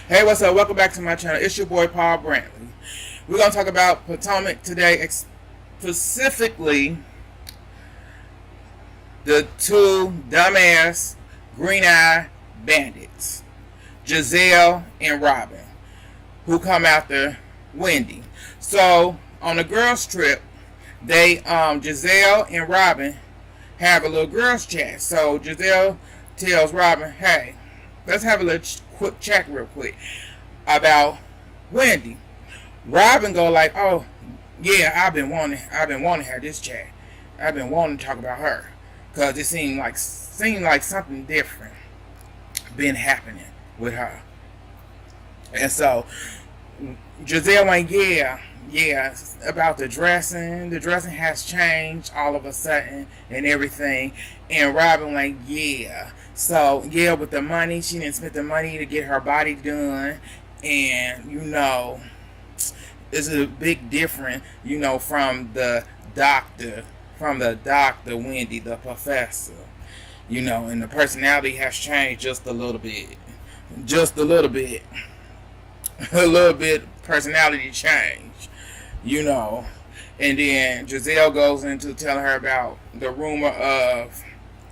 Hey, what's up? Welcome back to my channel. It's your boy Paul Brantley. We're going to talk about Potomac today, specifically the two dumbass green-eye bandits, Gizelle and Robyn, who come after Wendy. So, on the girls' trip, Gizelle and Robyn have a little girls' chat. So, Gizelle tells Robyn, hey, let's have a little quick chat real quick about Wendy. Robyn go like, oh yeah, I've been wanting to have this chat. I've been wanting to talk about her because it seemed like something different been happening with her. And so Gizelle went, yeah, about the dressing. The dressing has changed all of a sudden and everything. And Robyn went, yeah. So, yeah, with the money, she didn't spend the money to get her body done. And, it's a big difference, from the doctor, Wendy, the professor. And the personality has changed just a little bit. Just a little bit. A little bit personality change, And then Gizelle goes into telling her about the rumor of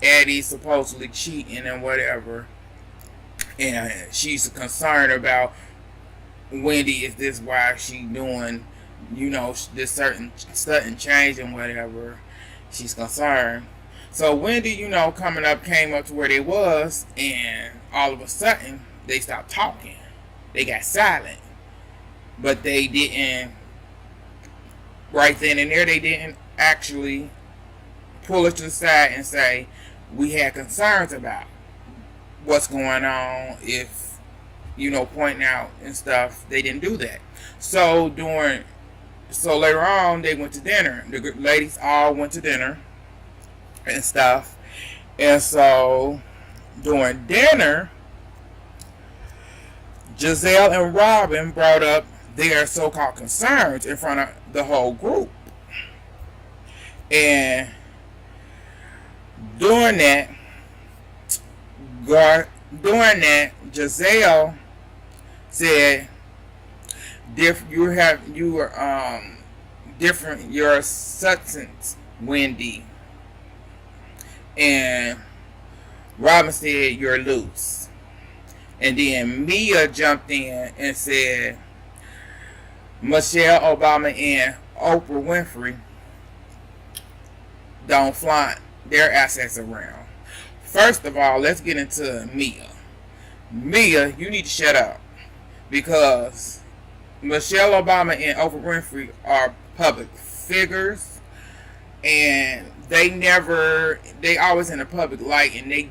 Eddie supposedly cheating and whatever. And she's concerned about Wendy, is this why she doing, this certain change and whatever. She's concerned. So Wendy, came up to where they was, and all of a sudden they stopped talking. They got silent. But they didn't, right then and there, they didn't actually pull it to the side and say, we had concerns about what's going on, if, pointing out and stuff. They didn't do that. So later on, they went to dinner. The ladies all went to dinner and stuff. And so during dinner, Gizelle and Robyn brought up their so-called concerns in front of the whole group. And during that, Gizelle said, different your substance, Wendy. And Robyn said, you're loose. And then Mia jumped in and said, Michelle Obama and Oprah Winfrey don't flaunt their assets around. First of all, let's get into Mia. Mia, you need to shut up. Because Michelle Obama and Oprah Winfrey are public figures. And they always in the public light, and you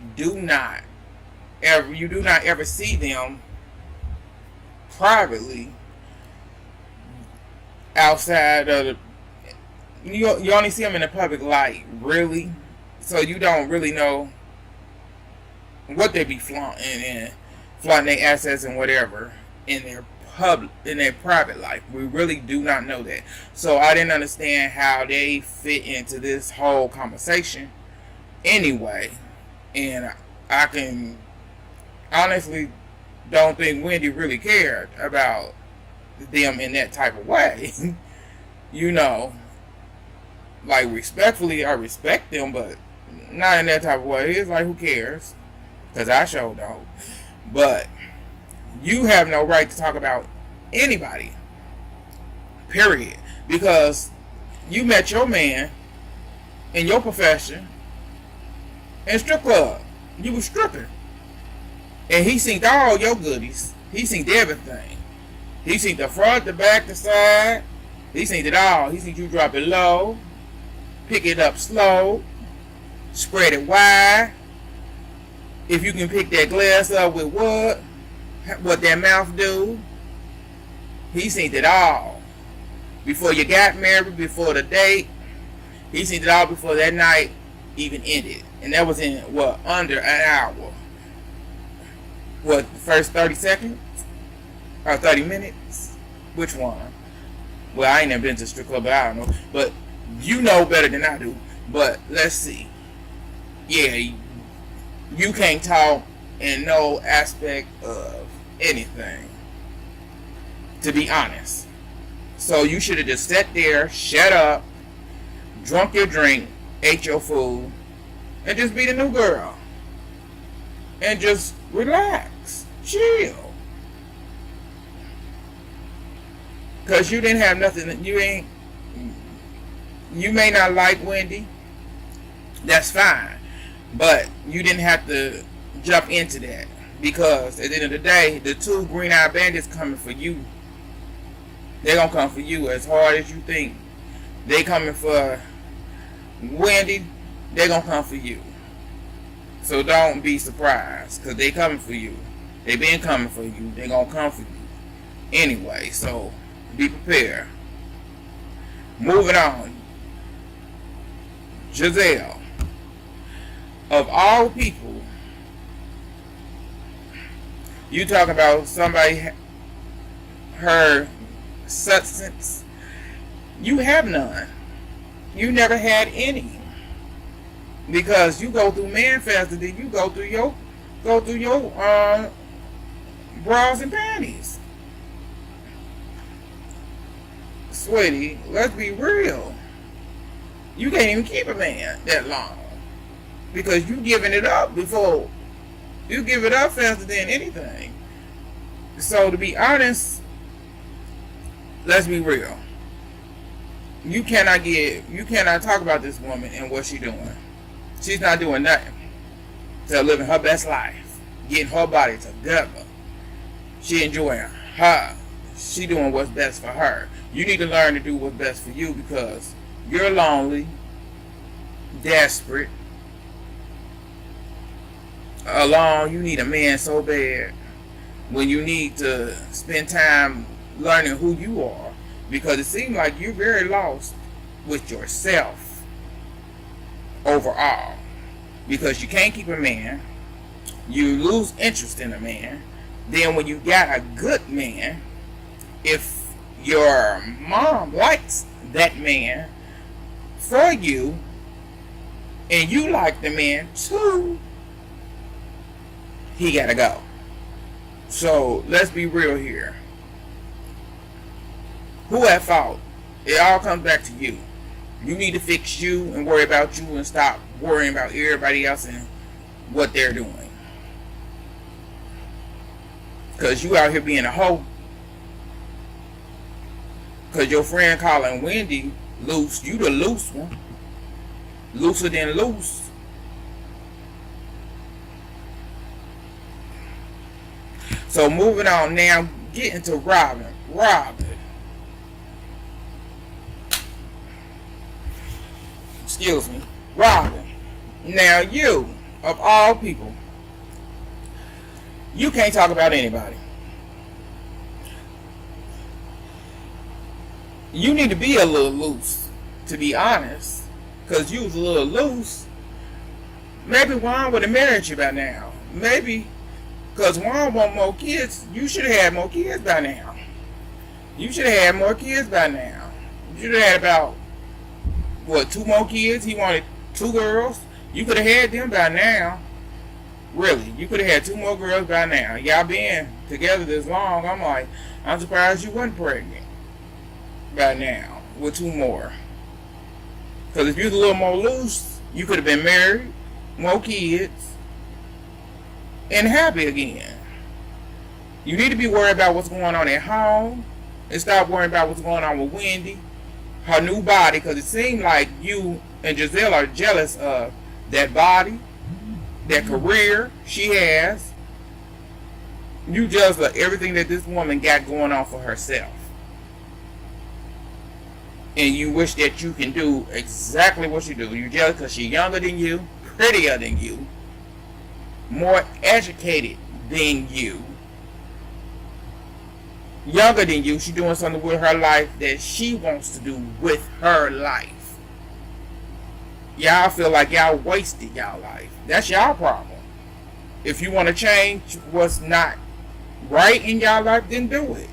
do not ever see them privately outside of you only see them in the public light, really. So you don't really know what they be flaunting their assets and whatever in their private life. We really do not know that. So I didn't understand how they fit into this whole conversation anyway. And I can honestly don't think Wendy really cared about them in that type of way. Like, respectfully, I respect them, but not in that type of way. It's like, who cares? Because I sure don't. But you have no right to talk about anybody, period. Because you met your man in your profession in strip club. You was stripping. And he seen all your goodies. He seen everything. He seen the front, the back, the side. He seen it all. He seen you drop it low, pick it up slow, spread it wide. If you can pick that glass up with what that mouth do. He seen it all. Before you got married, before the date. He seen it all before that night even ended. And that was in, under an hour. The first 30 seconds? Or 30 minutes? Which one? Well, I ain't never been to a strip club, but I don't know. But you know better than I do. But let's see. Yeah, you can't talk in no aspect of anything. to be honest. So you should have just sat there, shut up, drunk your drink, ate your food, and just be the new girl. And just relax. Chill. Because you didn't have nothing that you may not like Wendy. That's fine. But you didn't have to jump into that. Because at the end of the day, the two green-eyed bandits coming for you. They're going to come for you as hard as you think. They coming for Wendy. They're going to come for you. So don't be surprised. Because they coming for you. They been coming for you. They're going to come for you. Anyway, so be prepared. Moving on. Gizelle. Of all people, you talk about somebody, her substance. You have none. You never had any. Because you go through man faster than you go through your bras and panties. Sweetie, let's be real. You can't even keep a man that long. Because you giving it up before. You give it up faster than anything. So to be honest, let's be real. You cannot talk about this woman and what she's doing. She's not doing nothing. She's living her best life. Getting her body together. She enjoying her. She doing what's best for her. You need to learn to do what's best for you because you're lonely, desperate, alone. You need a man so bad when you need to spend time learning who you are, because it seems like you're very lost with yourself overall, because you can't keep a man, you lose interest in a man. Then when you got a good man, if your mom likes that man for you and you like the man too, he gotta go. So let's be real here. Who at fault? It all comes back to you. You need to fix you and worry about you and stop worrying about everybody else and what they're doing. Because you out here being a hoe. Because your friend calling Wendy loose, you the loose one. Looser than loose. So moving on now, getting to Robyn. Excuse me. Robyn. Now you, of all people, you can't talk about anybody. You need to be a little loose, to be honest. Because you was a little loose. Maybe Juan would have married you by now. Maybe. Because Juan want more kids. You should have had more kids by now. You should have had more kids by now. You should have had about, 2 more kids? He wanted 2 girls. You could have had them by now. Really. You could have had 2 more girls by now. Y'all been together this long. I'm surprised you wasn't pregnant by now with 2 more. Because if you was a little more loose, you could have been married, more kids, and happy again. You need to be worried about what's going on at home and stop worrying about what's going on with Wendy, her new body, because it seems like you and Gizelle are jealous of that body, that career she has. You jealous of everything that this woman got going on for herself. And you wish that you can do exactly what she do. You're jealous because she's younger than you, prettier than you, more educated than you, younger than you. She's doing something with her life that she wants to do with her life. Y'all feel like y'all wasted y'all life. That's y'all problem. If you want to change what's not right in y'all life, then do it.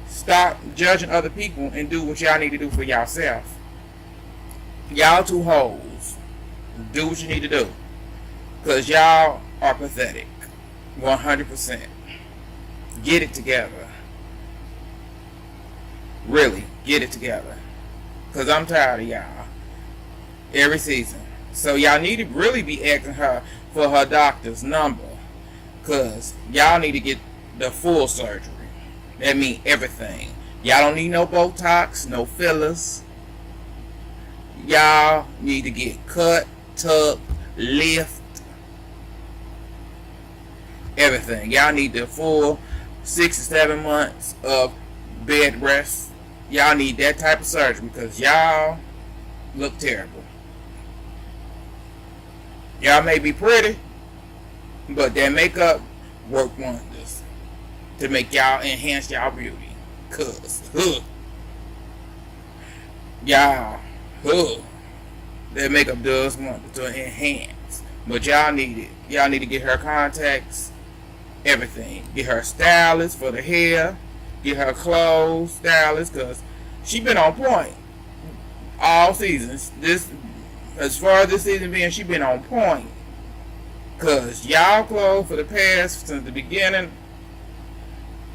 Stop judging other people and do what y'all need to do for yourself. Y'all 2 hoes. Do what you need to do. Because y'all are pathetic. 100%. Get it together. really get it together. Because I'm tired of y'all. Every season. So y'all need to really be asking her for her doctor's number. Because y'all need to get the full surgery. That means everything. Y'all don't need no Botox, no fillers. Y'all need to get cut, tuck, lift. Everything. Y'all need the full 6 to 7 months of bed rest. Y'all need that type of surgery because y'all look terrible. Y'all may be pretty, but that makeup work wonders to make y'all enhance y'all beauty. Cause y'all that makeup does wonder to enhance. But y'all need it. Y'all need to get her contacts, everything. Get her stylist for the hair. Get her clothes stylist, cause she been on point all seasons. As far as this season being, she been on point. Cause y'all clothes for the past since the beginning,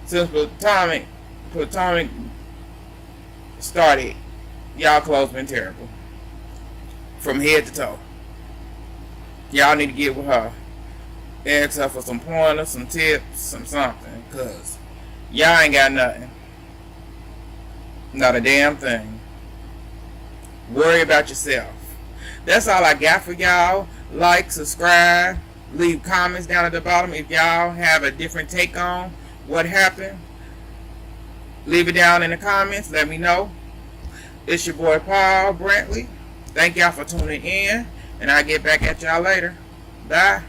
since Platonic started, y'all clothes been terrible from head to toe. Y'all need to get with her, ask her for some pointers, some tips, some something, cause y'all ain't got nothing. Not a damn thing. Worry about yourself. That's all I got for y'all. Like, subscribe, leave comments down at the bottom if y'all have a different take on what happened. Leave it down in the comments. Let me know. It's your boy Paul Brantley. Thank y'all for tuning in, and I'll get back at y'all later. Bye.